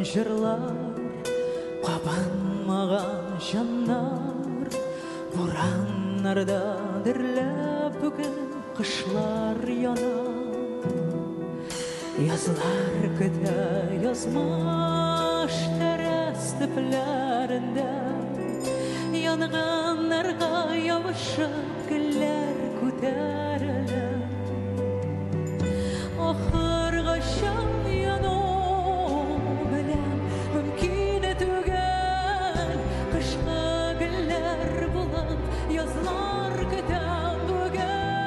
жырлар, қабанмаған жаннар, бораннарда дірлеп бүгін қышлар яна. Yazlar күтә язмаш тәрәс төпләрендә, янганнарга ябышып гөлләр күтәрелә. Ахыргача яну белән мөмкин түгел, кышкы гөлләр булып язлар көтә бүген.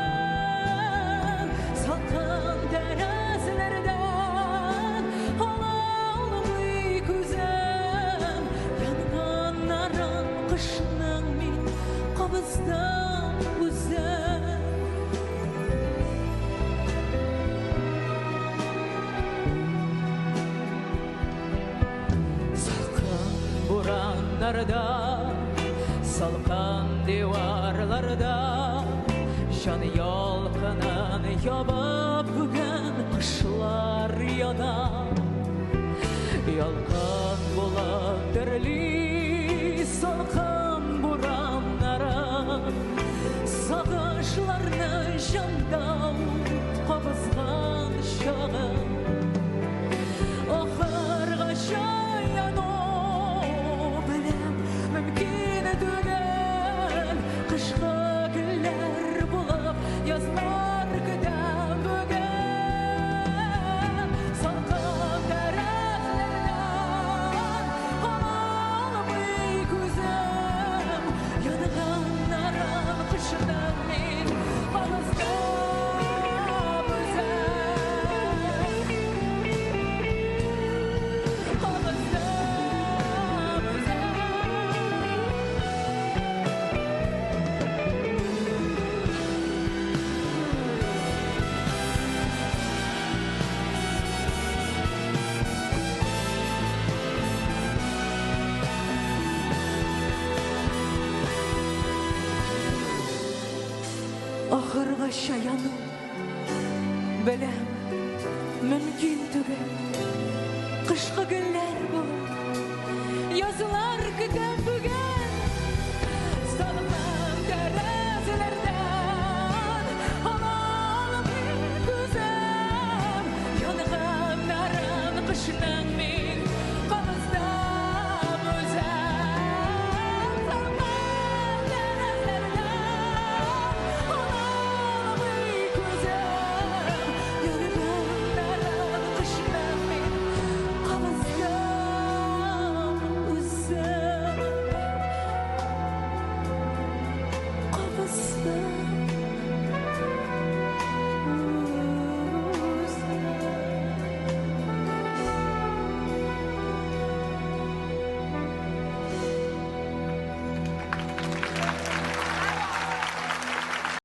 Салкын тәрәзәләрдән алалмый күзем, янганнарын кышның мин кабыздым үзем. Buranlarda, salqan divarlarda, şan yolqinin yobib bugun qishlar yana. Yolqin bo'lib dirli salqin buranlara, sog'ishlarni jonda qabizgan shog'im. Oxirgacha mümkün түгел, кышкы гөлләр булып язлар көтә бүген. Салкын тәрәзәләрдән алалмый күзем, янганнарын кышның мин кабыздым үзем. Ахыргача яну беләм мөмкин